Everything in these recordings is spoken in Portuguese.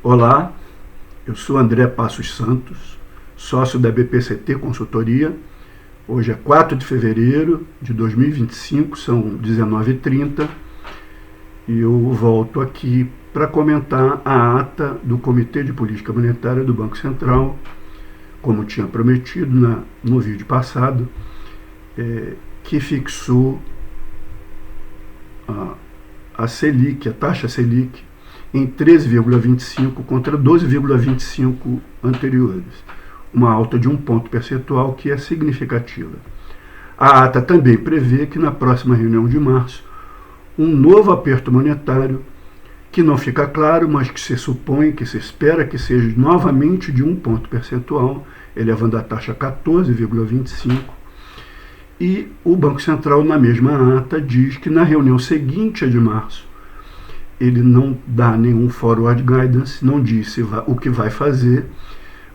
Olá, eu sou André Passos Santos, sócio da BPCT Consultoria. Hoje é 4 de fevereiro de 2025, são 19h30, e eu volto aqui para comentar a ata do Comitê de Política Monetária do Banco Central, como tinha prometido no vídeo passado, que fixou a Selic, a taxa Selic, em 13,25 contra 12,25 anteriores, uma alta de 1 ponto percentual que é significativa. A ata também prevê que na próxima reunião de março, um novo aperto monetário, que não fica claro, mas que se supõe, que se espera que seja novamente de 1 ponto percentual, elevando a taxa a 14,25, e o Banco Central, na mesma ata, diz que na reunião seguinte, a de março, ele não dá nenhum forward guidance, não disse o que vai fazer,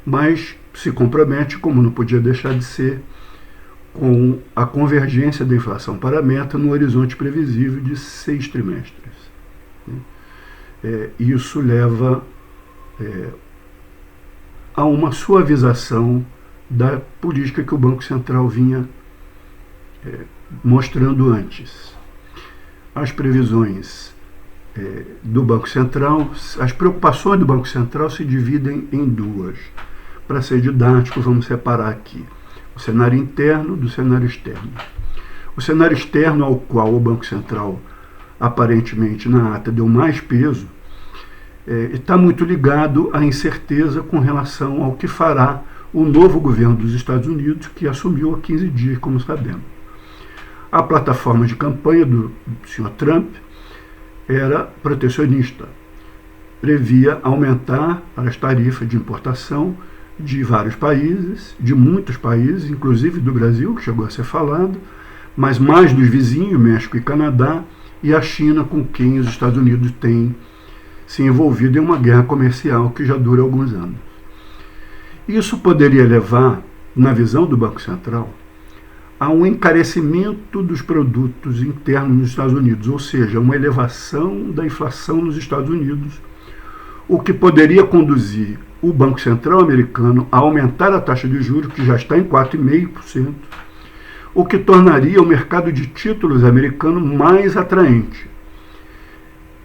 mas se compromete, como não podia deixar de ser, com a convergência da inflação para a meta no horizonte previsível de 6 trimestres. Isso leva a uma suavização da política que o Banco Central vinha mostrando antes. As previsões do Banco Central, as preocupações do Banco Central se dividem em duas. Para ser didático, vamos separar aqui o cenário interno do cenário externo. O cenário externo, ao qual o Banco Central, aparentemente, na ata deu mais peso, está muito ligado à incerteza com relação ao que fará o novo governo dos Estados Unidos, que assumiu há 15 dias, como sabemos. A plataforma de campanha do senhor Trump era protecionista, previa aumentar as tarifas de importação de vários países, de muitos países, inclusive do Brasil, que chegou a ser falado, mas mais dos vizinhos, México e Canadá, e a China, com quem os Estados Unidos têm se envolvido em uma guerra comercial que já dura alguns anos. Isso poderia levar, na visão do Banco Central, a um encarecimento dos produtos internos nos Estados Unidos, ou seja, uma elevação da inflação nos Estados Unidos, o que poderia conduzir o Banco Central americano a aumentar a taxa de juros, que já está em 4,5%, o que tornaria o mercado de títulos americano mais atraente,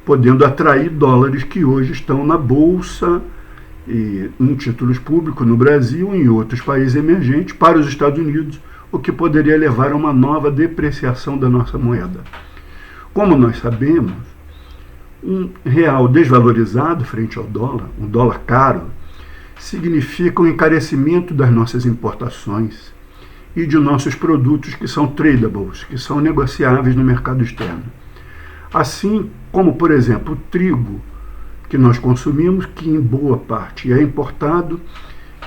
podendo atrair dólares que hoje estão na Bolsa e em títulos públicos no Brasil e em outros países emergentes para os Estados Unidos, o que poderia levar a uma nova depreciação da nossa moeda. Como nós sabemos, um real desvalorizado frente ao dólar, um dólar caro, significa um encarecimento das nossas importações e de nossos produtos que são tradables, que são negociáveis no mercado externo. Assim como, por exemplo, o trigo que nós consumimos, que em boa parte é importado,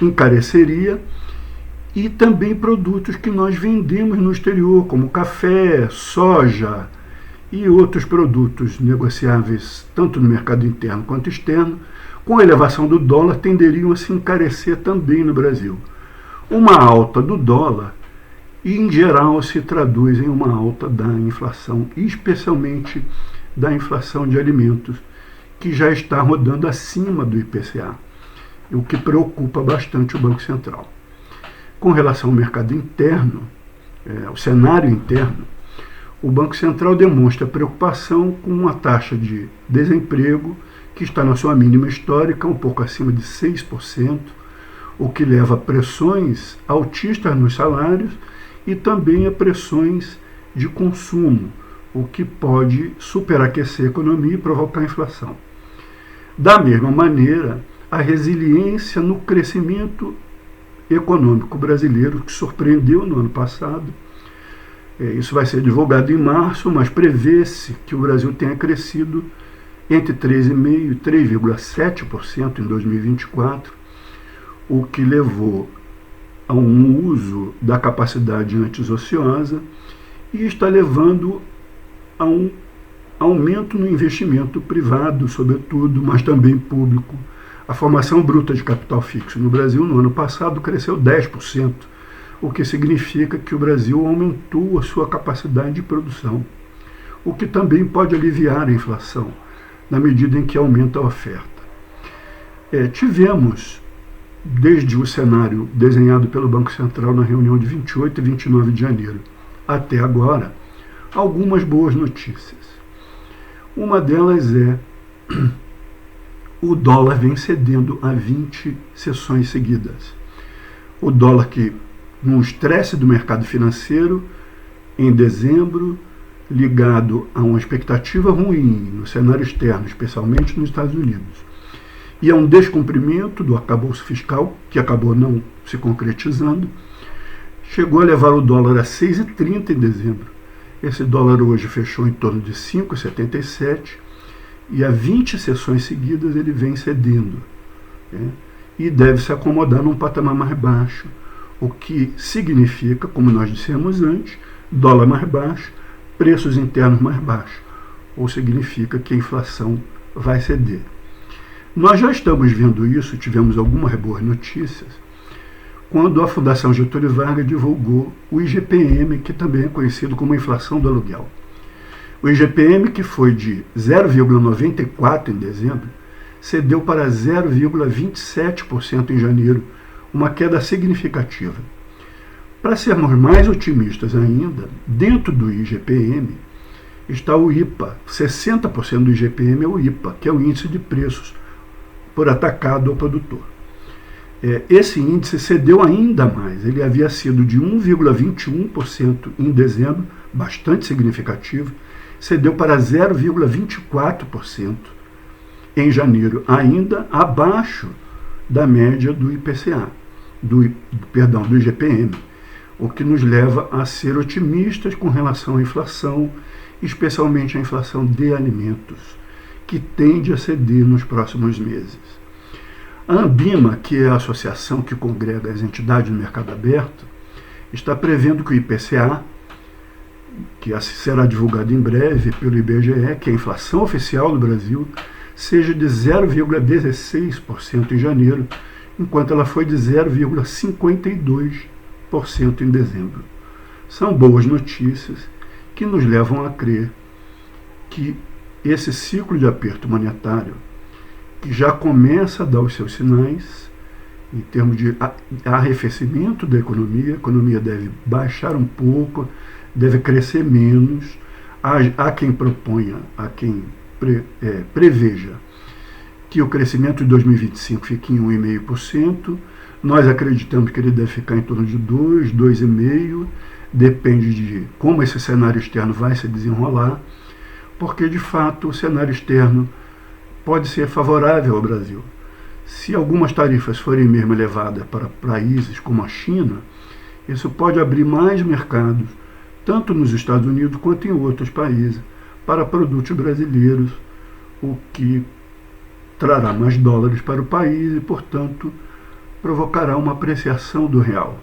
encareceria, e também produtos que nós vendemos no exterior, como café, soja e outros produtos negociáveis, tanto no mercado interno quanto externo, com a elevação do dólar, tenderiam a se encarecer também no Brasil. Uma alta do dólar, em geral, se traduz em uma alta da inflação, especialmente da inflação de alimentos, que já está rodando acima do IPCA, o que preocupa bastante o Banco Central. Com relação ao mercado interno, ao cenário interno, o Banco Central demonstra preocupação com uma taxa de desemprego que está na sua mínima histórica, um pouco acima de 6%, o que leva a pressões altistas nos salários e também a pressões de consumo, o que pode superaquecer a economia e provocar inflação. Da mesma maneira, a resiliência no crescimento econômico brasileiro, que surpreendeu no ano passado. Isso vai ser divulgado em março, mas prevê-se que o Brasil tenha crescido entre 3,5% e 3,7% em 2024, o que levou a um uso da capacidade anti-ociosa e está levando a um aumento no investimento privado, sobretudo, mas também público. A formação bruta de capital fixo no Brasil no ano passado cresceu 10%, o que significa que o Brasil aumentou a sua capacidade de produção, o que também pode aliviar a inflação, na medida em que aumenta a oferta. tivemos, desde o cenário desenhado pelo Banco Central na reunião de 28 e 29 de janeiro até agora, algumas boas notícias. Uma delas é o dólar vem cedendo a 20 sessões seguidas. O dólar que, no estresse do mercado financeiro, em dezembro, ligado a uma expectativa ruim no cenário externo, especialmente nos Estados Unidos, e a um descumprimento do arcabouço fiscal, que acabou não se concretizando, chegou a levar o dólar a 6,30 em dezembro. Esse dólar hoje fechou em torno de 5,77 e a 20 sessões seguidas ele vem cedendo, né? E deve se acomodar num patamar mais baixo, o que significa, como nós dissemos antes, dólar mais baixo, preços internos mais baixos, ou significa que a inflação vai ceder. Nós já estamos vendo isso, tivemos algumas boas notícias, quando a Fundação Getúlio Vargas divulgou o IGPM, que também é conhecido como inflação do aluguel. O IGPM, que foi de 0,94 em dezembro, cedeu para 0,27% em janeiro, uma queda significativa. Para sermos mais otimistas ainda, dentro do IGPM está o IPA. 60% do IGPM é o IPA, que é o índice de preços por atacado ao produtor. Esse índice cedeu ainda mais, ele havia sido de 1,21% em dezembro, bastante significativo, cedeu para 0,24% em janeiro, ainda abaixo da média do IPCA, do IGPM, o que nos leva a ser otimistas com relação à inflação, especialmente a inflação de alimentos, que tende a ceder nos próximos meses. A Ambima, que é a associação que congrega as entidades do mercado aberto, está prevendo que o IPCA, que será divulgado em breve pelo IBGE, que é a inflação oficial do Brasil, seja de 0,16% em janeiro, enquanto ela foi de 0,52% em dezembro. São boas notícias que nos levam a crer que esse ciclo de aperto monetário, que já começa a dar os seus sinais, em termos de arrefecimento da economia, a economia deve baixar um pouco, deve crescer menos. Há quem proponha, há quem preveja que o crescimento de 2025 fique em 1,5%. Nós acreditamos que ele deve ficar em torno de 2%, 2,5%, depende de como esse cenário externo vai se desenrolar, porque de fato o cenário externo pode ser favorável ao Brasil. Se algumas tarifas forem mesmo elevadas para países como a China, isso pode abrir mais mercados, tanto nos Estados Unidos quanto em outros países, para produtos brasileiros, o que trará mais dólares para o país e, portanto, provocará uma apreciação do real,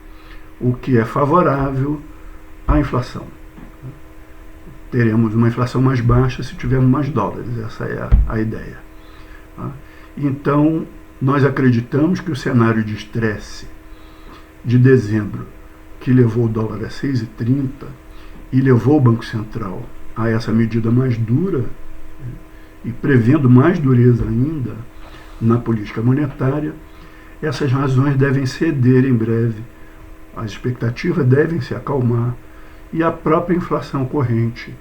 o que é favorável à inflação. Teremos uma inflação mais baixa se tivermos mais dólares, essa é a ideia. Então, nós acreditamos que o cenário de estresse de dezembro, que levou o dólar a 6,30 e levou o Banco Central a essa medida mais dura, e prevendo mais dureza ainda na política monetária, essas razões devem ceder em breve, as expectativas devem se acalmar e a própria inflação corrente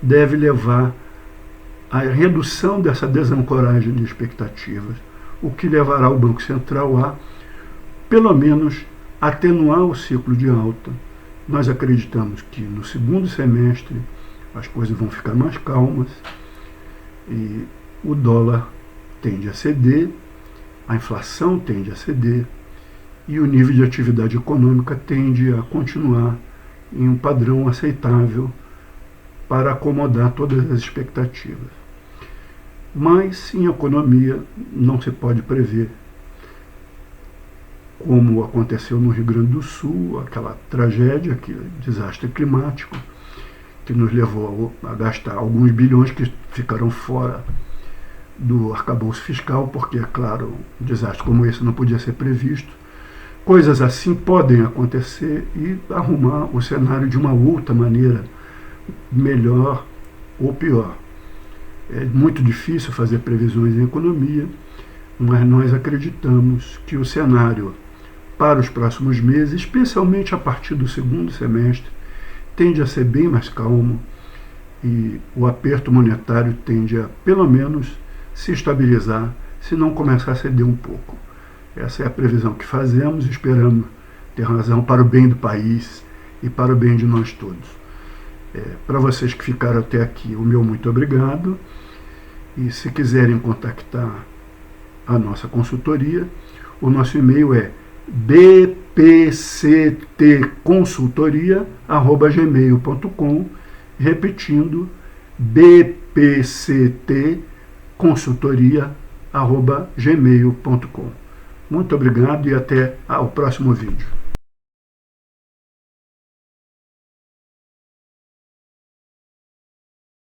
deve levar à redução dessa desancoragem de expectativas, o que levará o Banco Central a, pelo menos, atenuar o ciclo de alta. Nós acreditamos que no segundo semestre as coisas vão ficar mais calmas e o dólar tende a ceder, a inflação tende a ceder e o nível de atividade econômica tende a continuar em um padrão aceitável para acomodar todas as expectativas. Mas em economia não se pode prever, como aconteceu no Rio Grande do Sul, aquela tragédia, aquele desastre climático, que nos levou a gastar alguns bilhões que ficaram fora do arcabouço fiscal, porque, é claro, um desastre como esse não podia ser previsto. Coisas assim podem acontecer e arrumar o cenário de uma outra maneira, melhor ou pior. É muito difícil fazer previsões em economia, mas nós acreditamos que o cenário para os próximos meses, especialmente a partir do segundo semestre, tende a ser bem mais calmo e o aperto monetário tende a, pelo menos, se estabilizar, se não começar a ceder um pouco. Essa é a previsão que fazemos, esperamos ter razão para o bem do país e para o bem de nós todos. Para vocês que ficaram até aqui, o meu muito obrigado. E se quiserem contactar a nossa consultoria, o nosso e-mail é bpctconsultoria@gmail.com, repetindo, bpctconsultoria@gmail.com. Muito obrigado e até o próximo vídeo.